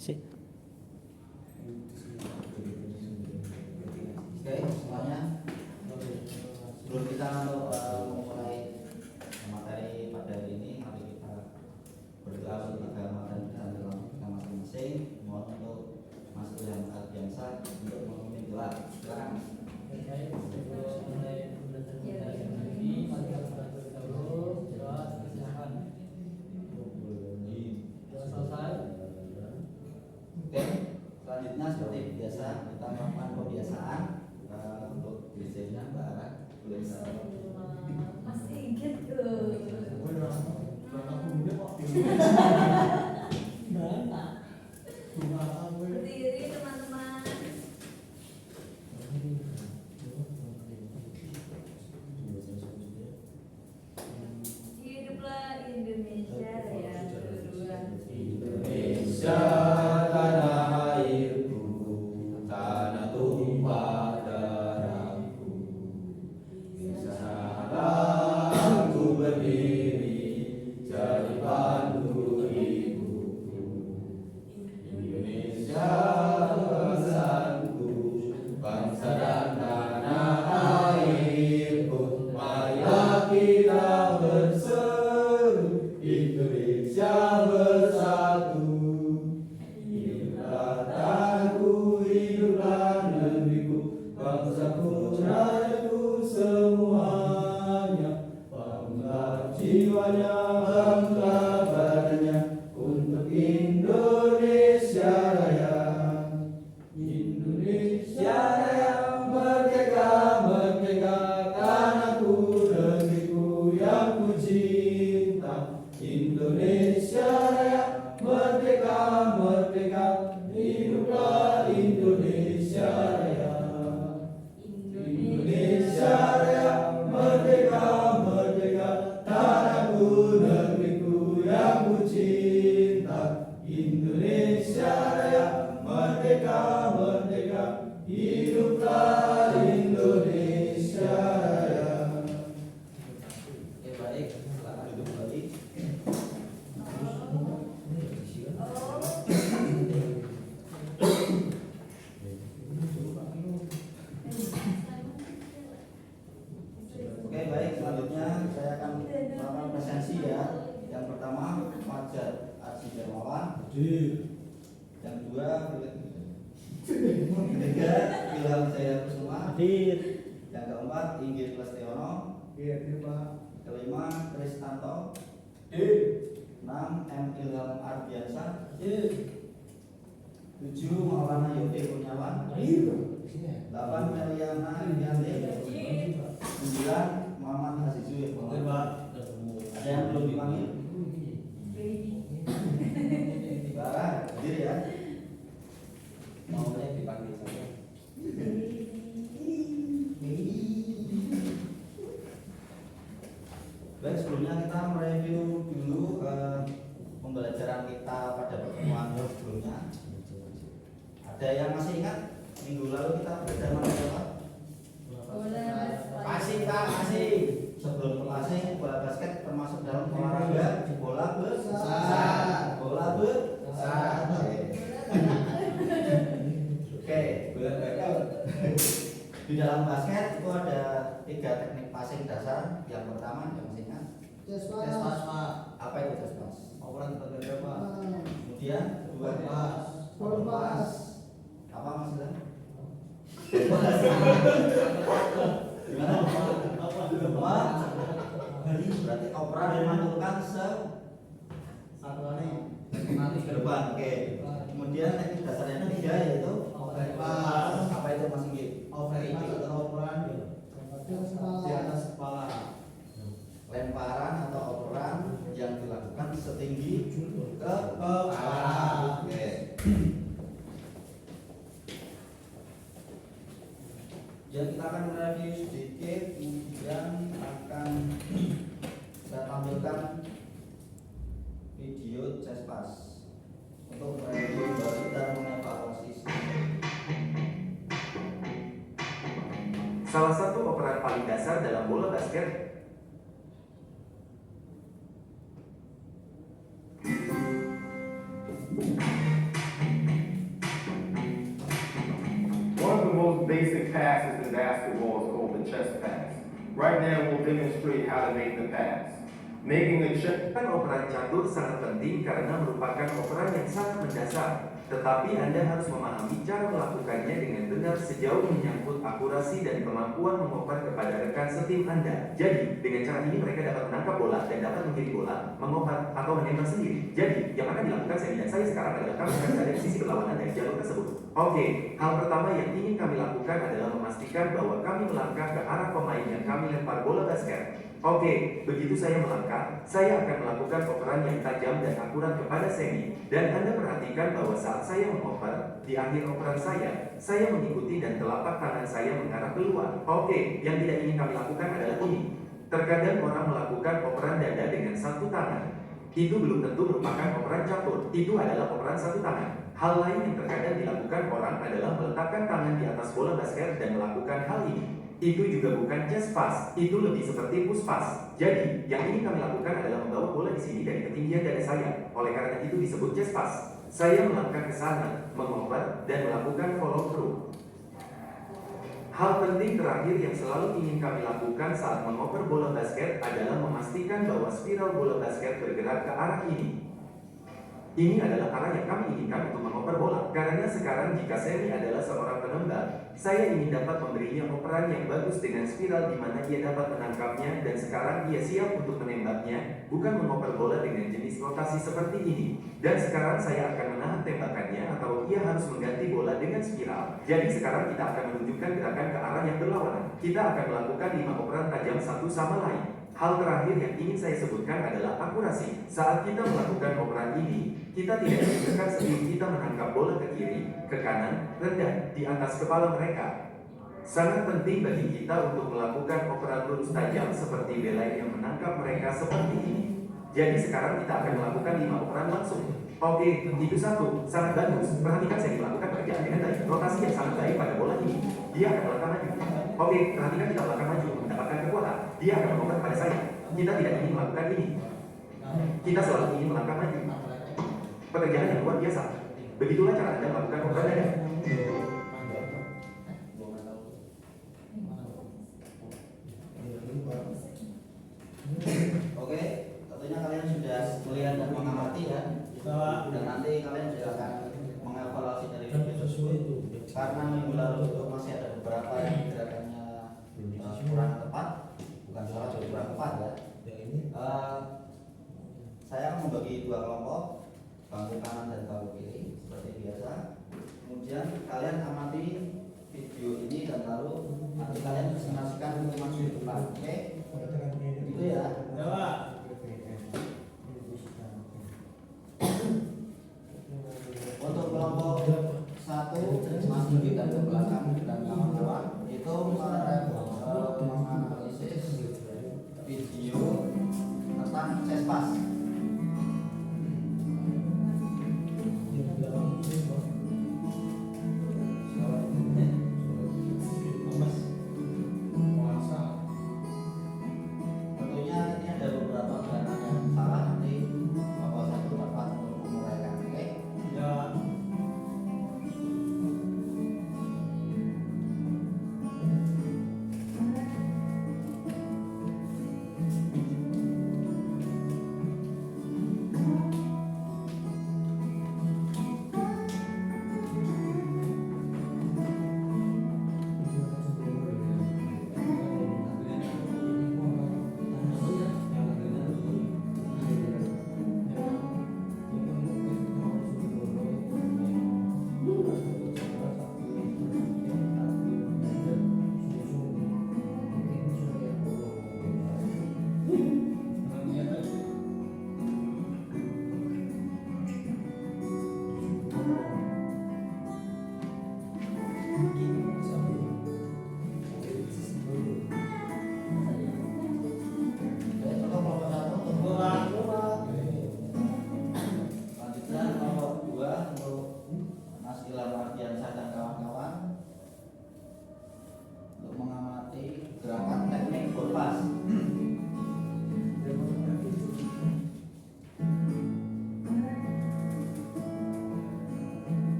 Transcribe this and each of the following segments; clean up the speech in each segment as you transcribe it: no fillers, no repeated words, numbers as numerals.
Sik. Oke, semuanya. Sebelum kita memulai materi pada hari ini, mari kita berdoa untuk agama dan dalam kita masing-masing. Mohon untuk Mas Ilham Ardiansyah untuk memimpin doa. Silakan. Oke, selanjutnya seperti biasa kita melakukan pembiasaan untuk biasanya Mbak Ara boleh masih gitu. Berdiri teman-teman. Hiduplah Indonesia yang kedua. Indonesia tanah airku, tanah tumpah darahku. Di sanalah aku berdiri jadi pandu ibuku. Indonesia pesanku, bangsa dan tanah airku. Marilah kita berseru, Indonesia bersatu. Hiduplah tanahku, hiduplah negeriku, bangsaku, rakyatku semuanya. Bangunlah jiwanya, bangunlah badannya untuk Indonesia Raya. Indonesia Raya, merdeka, merdeka, tanahku, negeriku yang ku cinta. Indonesia Raya, merdeka, merdeka, hiduplah Indonesia Raya. Indonesia Raya, merdeka, merdeka, tanahku, negeriku yang ku cinta. Indonesia Raya, merdeka, merdeka, hiduplah Indonesia Raya. Oke, baik, silakan duduk kembali. Oke, baik, selanjutnya saya akan melakukan presensi ya. Yang pertama Fajar Aji Darmawan. Yang kedua ketiga Ilham Jaya Kusuma. Yang keempat Inggit Lestiono. Kelima Kristanto. 6 M Ilham Ardiansyah. 7 Maulana Yofi Kurniawan. 8 Meliana Irianti. 9 Muhammad Azizul. Ada yang belum dipanggil? Bara, hadir ya. Maunya dipanggil saja. Baik, sebelumnya kita mereview dulu pembelajaran kita pada pertemuan sebelumnya. Ada yang masih ingat minggu lalu kita belajar materi apa? Passing Pak, passing. Sebelum ke passing, bola basket termasuk dalam olahraga bola besar. Bola besar. Oke, bola besar. Di dalam basket itu ada 3 teknik passing dasar. Yang pertama yang masih ingat? Chest pass. Apa itu chest pass? Operan terganda Pak. Kemudian kedua Ball pass. Apa maksudnya? Gimana? Berarti operan memantulkan Satu kali. ke depan. Oke. Kemudian teknik dasar yang ketiga yaitu Overhead pass. apa itu Mas Inggit? Overhead pass adalah operan di atas kepala. Lemparan atau operan yang dilakukan setinggi ke kepala. Oke. Ya, kita akan mereview sedikit, kemudian akan saya tampilkan video chest pass untuk mereview baru dan mengevaluasi. Salah satu operan paling dasar dalam bola basket the most basic passes in basketball is called the chest pass. Right now, we'll demonstrate how to make the pass. Making the chest. Operan catur sangat penting karena merupakan operan yang sangat mendasar. Tetapi Anda harus memahami cara melakukannya dengan benar sejauh menyangkut akurasi dan kemampuan mengoper kepada rekan setim Anda. Jadi, dengan cara ini mereka dapat menangkap bola dan dapat mengirim bola, mengoper, atau menembak sendiri. Jadi, yang akan dilakukan saya dan saya sekarang adalah kami akan berada di sisi berlawanan dari jalur tersebut. Oke, hal pertama yang ingin kami lakukan adalah memastikan bahwa kami melangkah ke arah pemain yang kami lempar bola basket. Oke, begitu saya melangkah, saya akan melakukan operan yang tajam dan akurat kepada semi. Dan Anda perhatikan bahwa saat saya mengoper, di akhir operan saya mengikuti dan telapak tangan saya mengarah keluar. Oke, yang tidak ingin kami lakukan adalah ini. Terkadang orang melakukan operan dada dengan satu tangan. Itu belum tentu merupakan operan catur, itu adalah operan satu tangan. Hal lain yang terkadang dilakukan orang adalah meletakkan tangan di atas bola basket dan melakukan hal ini. Itu juga bukan chest pass, itu lebih seperti push pass. Jadi, yang ingin kami lakukan adalah membawa bola di sini dari ketinggian dada saya. Oleh karena itu disebut chest pass. Saya melangkah ke sana, mengoper, dan melakukan follow through. Hal penting terakhir yang selalu ingin kami lakukan saat mengoper bola basket adalah memastikan bahwa spiral bola basket bergerak ke arah ini. Ini adalah arah yang kami inginkan untuk mengoper bola. Karena sekarang jika Semi adalah seorang penembak, saya ingin dapat memberinya operan yang bagus dengan spiral di mana ia dapat menangkapnya dan sekarang ia siap untuk menembaknya, bukan mengoper bola dengan jenis rotasi seperti ini. Dan sekarang saya akan menahan tembakannya atau ia harus mengganti bola dengan spiral. Jadi sekarang kita akan menunjukkan gerakan ke arah yang berlawanan. Kita akan melakukan 5 operan tajam satu sama lain. Hal terakhir yang ingin saya sebutkan adalah akurasi. Saat kita melakukan operan ini, kita tidak dibiarkan sebelum kita menangkap bola ke kiri, ke kanan, rendah, di atas kepala mereka. Sangat penting bagi kita untuk melakukan operan lurus tajam seperti belai yang menangkap mereka seperti ini. Jadi sekarang kita akan melakukan 5 operan langsung. Oke, itu satu, sangat bagus. Perhatikan saya melakukan pekerjaan dengan baik. Rotasi yang sangat baik pada bola ini. Dia akan melangkah maju. Oke, perhatikan kita melangkah maju, mendapatkan kekuatan. Dia akan mengoper pada saya. Kita tidak ingin melakukan ini. Kita selalu ingin melangkah maju. Pekerjaan yang luar biasa. Begitulah cara Anda melakukan operan dada. Oke, tentunya kalian sudah melihat dan mengamati ya. Dan nanti kalian juga akan mengevaluasi dari video tersebut. Karena minggu lalu itu masih ada beberapa yang gerakannya kurang tepat, bukan salah, kurang tepat ya. Saya akan membagi 2 kelompok, bangku kanan dan bangku kiri seperti biasa. Kemudian kalian amati video ini dan lalu nanti kalian presentasikan untuk maju ke depan. Oke? Itu ya. Untuk kelompok 1 Mas tunjukkan ke belakang dan kawan-kawan itu menganalisis video tentang chest pass. Tentunya ini ada beberapa gerakan yang salah, nanti Bapak satu dapat untuk menguraikan. Oke?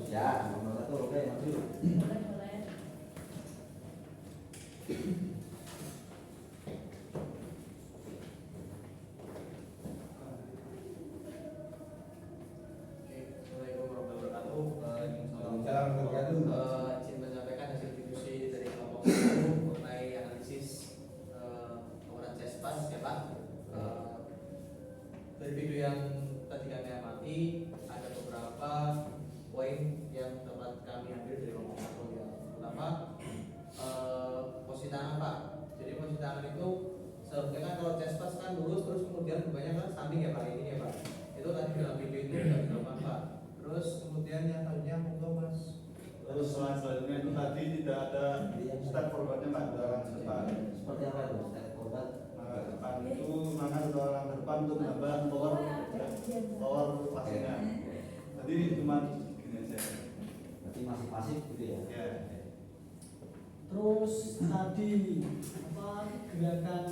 Ya, nomor 1, oke, maju. Boleh, boleh. Assalamualaikum warahmatullahi wabarakatuh. Waalaikumsalam warahmatullahi wabarakatuh. Izin menyampaikan hasil diskusi dari kelompok 1 mengenai analisis laporan CESPAS ya Pak. Dari video yang tadi kami amati ada beberapa poin yang dapat kami ambil dari kelompok 1 ya. Pertama, posisi tangan Pak. Jadi posisi tangan itu seharusnya kan kalau CESPAS kan lurus terus kemudian banyak kan standing ya Pak, ini ya Pak. Itu tadi dalam video itu tidak dilakukan Pak. Terus kemudian yang tadinya monggo Mas. Terus selanjutnya itu tadi tidak ada step forwardnya Pak, dalam depan. Seperti apa itu? Step forward. Nah, depan itu mana orang depan untuk menambah power pastinya. Tadi cuma gini aja. Berarti masih pasif gitu ya? Ya. Terus tadi gerakan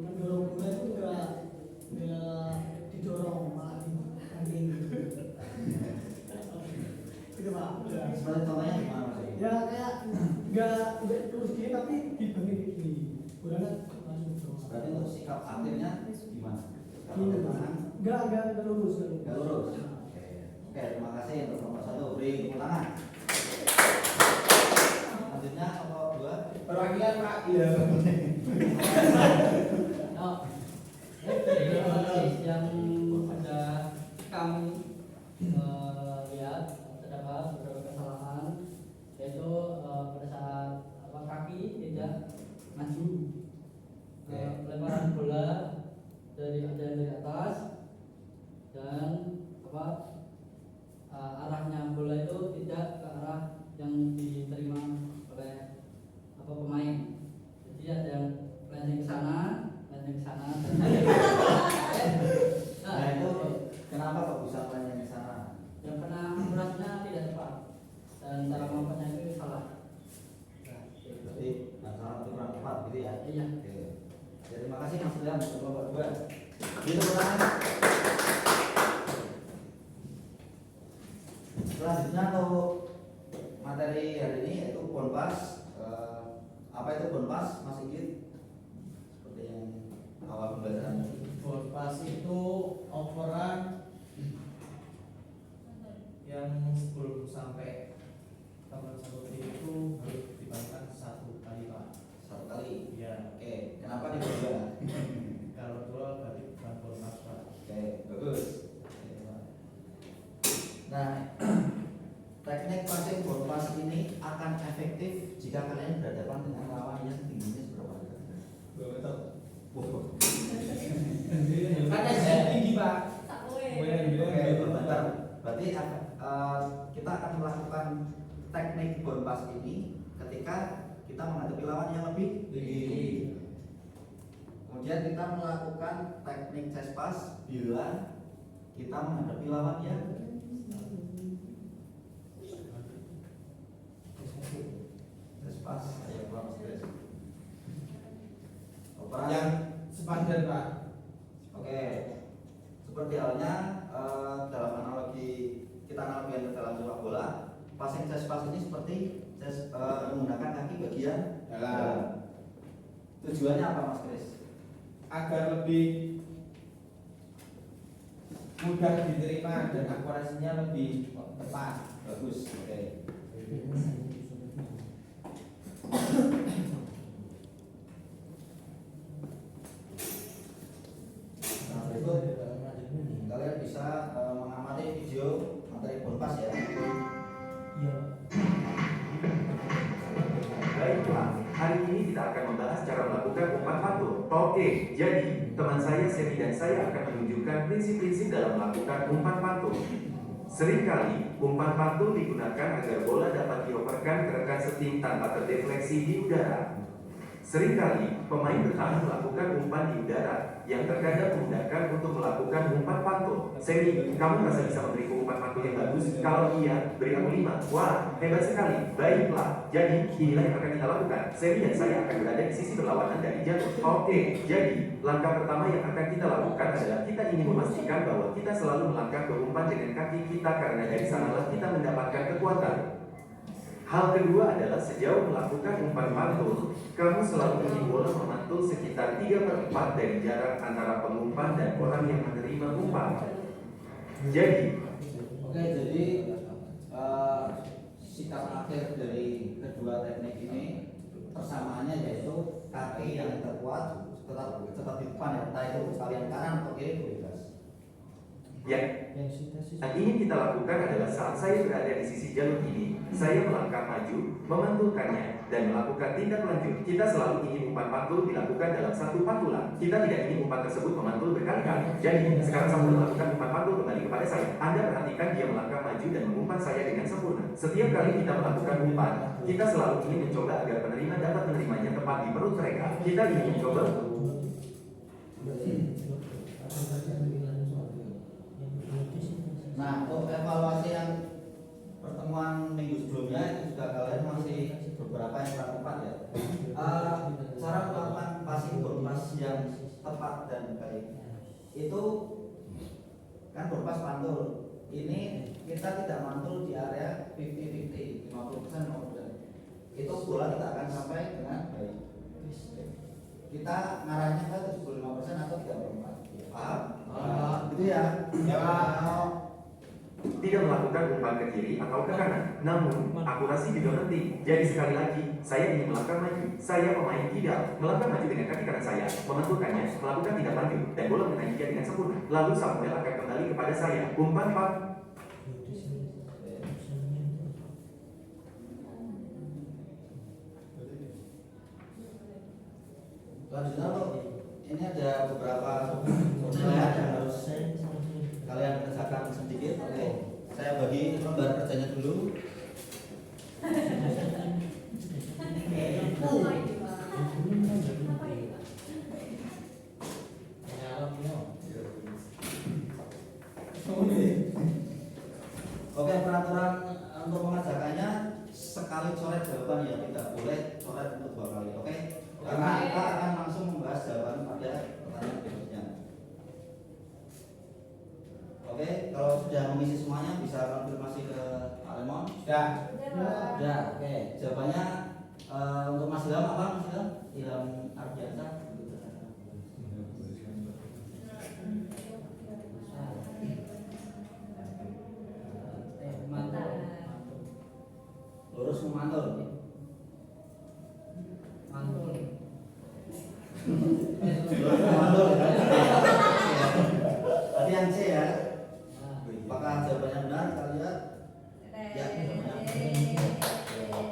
mendorong bola itu enggak didorong malah dibanting gitu Pak. Ya. Seperti contohnya gimana Mas? Ya kayak enggak terus gini tapi dibanting gini. Bolanya langsung terus. Berarti untuk sikap aktifnya gimana? Gini Pak. Enggak lurus. Enggak lurus. Oke, terima kasih untuk nomor 1. Beri tepuk tangan. Selanjutnya nomor 2. Perwakilan Pak. Iya. Yang sudah kami lihat terdapat beberapa kesalahan, yaitu pada saat kaki tidak maju, lemparan bola dari atas, dan arahnya bola itu tidak ke arah yang diterima oleh pemain. Jadi ada yang landing ke sana, Nah itu kenapa kok bisa tanya di sana? yang kena akurasinya tidak tepat dan cara melakukannya itu salah. Berarti salah itu kurang tepat gitu ya? Iya. Oke. Ya, terima kasih Mas Ilham untuk nomor 2. Beri tepuk tangan. Selanjutnya untuk materi hari ini yaitu bonpas. Apa itu bonpas, Mas Igit? Seperti yang awal pembelajaran. Bonpas itu operan yang sebelum sampai taman satu itu harus dilakukan 1 kali Pak. 1 kali. Ya, Oke. Kenapa dibagi? kalau 2 berarti bukan bonpas Pak. Oke, bagus. Nah, teknik passing bonpas ini akan efektif jika kalian berhadapan dengan lawan yang tingginya seberapa? 2 meter. Wow. Kan SD tinggi Pak. Oke, bentar. Berarti kita akan melakukan teknik bonpas ini ketika kita menghadapi lawan yang lebih tinggi. Kemudian kita melakukan teknik chest pass bila kita menghadapi lawan yang chest pass. Ayo Mas Chris. Operasi Yang sepadan Pak. Oke, seperti halnya dalam analogi kita analogikan dalam sepak bola, passing chest pass ini seperti menggunakan kaki bagian dalam. Tujuannya apa Mas Chris? Agar lebih mudah diterima dan akurasinya lebih tepat. Bagus, oke. Nah, berikut kalian bisa mengamati video materi bonpas ya. Baiklah, hari ini kita akan membahas cara melakukan umpan pantul. Oke, jadi teman saya Semi dan saya akan menunjukkan prinsip-prinsip dalam melakukan umpan pantul. Seringkali umpan pantul digunakan agar bola dapat dioperkan ke rekan setim tanpa terdefleksi di udara. Seringkali Pemain bertahan melakukan umpan di udara yang terkadang memudahkan untuk melakukan umpan pantul. Semi, kamu merasa bisa memberiku umpan pantul yang bagus? Kalau iya, beri aku 5. Wah, hebat sekali. Baiklah, jadi inilah yang akan kita lakukan. Semi dan saya akan berada di sisi berlawanan dari jalur. Oke, jadi langkah pertama yang akan kita lakukan adalah kita ingin memastikan bahwa kita selalu melangkah ke umpan dengan kaki kita karena dari sanalah kita mendapatkan kekuatan. Hal kedua adalah sejauh melakukan umpan pantul, kamu selalu ingin bola memantul sekitar 3/4 dari jarak antara pengumpan dan orang yang menerima umpan. Jadi, sikap akhir dari kedua teknik ini persamaannya yaitu kaki yang terkuat tetap di depan ya, entah itu kalian kanan atau kiri bebas. yang ingin kita lakukan adalah saat saya berada di sisi jalur ini, saya melangkah maju, memantulkannya, dan melakukan tindak lanjut. Kita selalu ingin umpan pantul dilakukan dalam satu pantulan. Kita tidak ingin umpan tersebut memantul berkali-kali. Jadi, sekarang sambil melakukan umpan pantul kembali kepada saya. Anda perhatikan dia melangkah maju dan mengumpan saya dengan sempurna. Setiap kali kita melakukan umpan, kita selalu ingin mencoba agar penerima dapat menerimanya tepat di perut mereka. Kita ingin mencoba Nah, untuk evaluasi yang pertemuan minggu sebelumnya itu juga kalian masih beberapa yang kurang tepat ya. Cara melakukan passing berpas yang tepat dan baik itu kan berpas pantul. Ini kita tidak mantul di area 50-50, 50%, 50%. Itu bola kita akan sampai dengan baik. Kita ngarahnya ke 75% atau 34%. Paham? Gitu ya. Ya, tidak melakukan umpan ke kiri atau ke kanan. Namun, akurasi juga penting. Jadi sekali lagi, saya ingin melangkah maju. Saya pemain kidal, melangkah maju dengan kaki kanan saya, memantulkannya, melakukan tindak lanjut, dan bola mengenai dia dengan sempurna. Lalu Samuel akan kembali kepada saya. Umpan pak. Selanjutnya ini ada beberapa penilaian yang harus kalian kerjakan sedikit. Oke, saya bagi lembar kerjanya dulu. Oke, peraturan untuk mengerjakannya sekali coret jawaban ya, tidak boleh coret untuk 2 kali. Oke, karena kita akan langsung membahas jawaban pada pertanyaan berikutnya. Oke, kalau sudah mengisi semuanya bisa konfirmasi ke Pak Lemon. Sudah. Oke, jawabannya untuk Mas Ilham apa Mas Ilham? Ilham Ardiansa. Lurus memantul. Mantul. Lurus memantul. Tadi yang C ya. Apakah jawabannya benar? Kita lihat. Ya,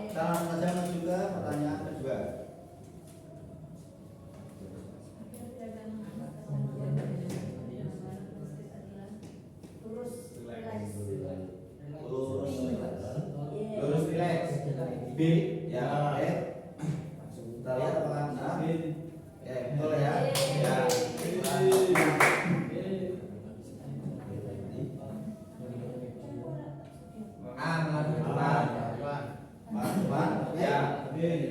kita langsung saja menuju ke pertanyaan kedua. Lurus relax. B. Ya, oke. Kita lihat apakah benar. Oke, betul ya. Ya.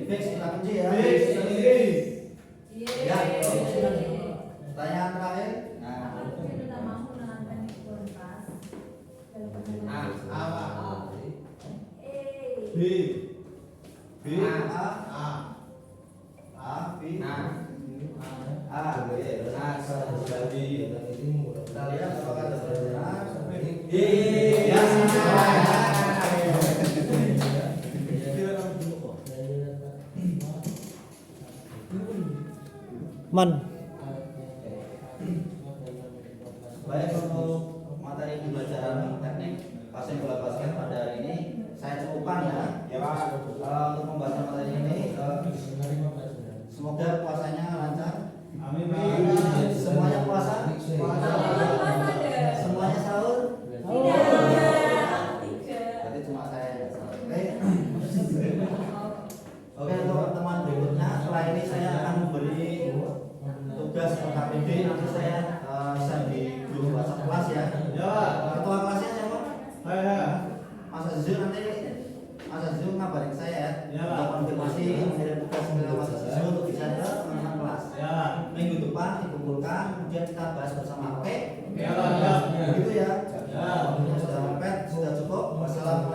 Fix kita kunci ya. Ya, pertanyaan terakhir. B. Kita lihat apakah ada benar. Baik, untuk materi pembelajaran teknik passing bola basket pada hari ini saya cukupkan ya. Untuk pembahasan materi ini semoga puasanya lancar. Amin. Semuanya puasa? Semuanya sahur? Berarti cuma saya yang sahur. Oke, untuk pertemuan berikutnya setelah ini saya akan memberi Mas Azizul nanti Mas Azizul ngabarin saya ya. Ya, Pak. Untuk konfirmasi mengirim tugas ke Mas Azizul untuk bisa ke teman-teman kelas. Ya. Minggu depan dikumpulkan, kemudian kita bahas bersama. Oke? Ya, Pak. Ya. Begitu ya. Ya. Waktunya sudah mepet, sudah cukup. Wassalamualaikum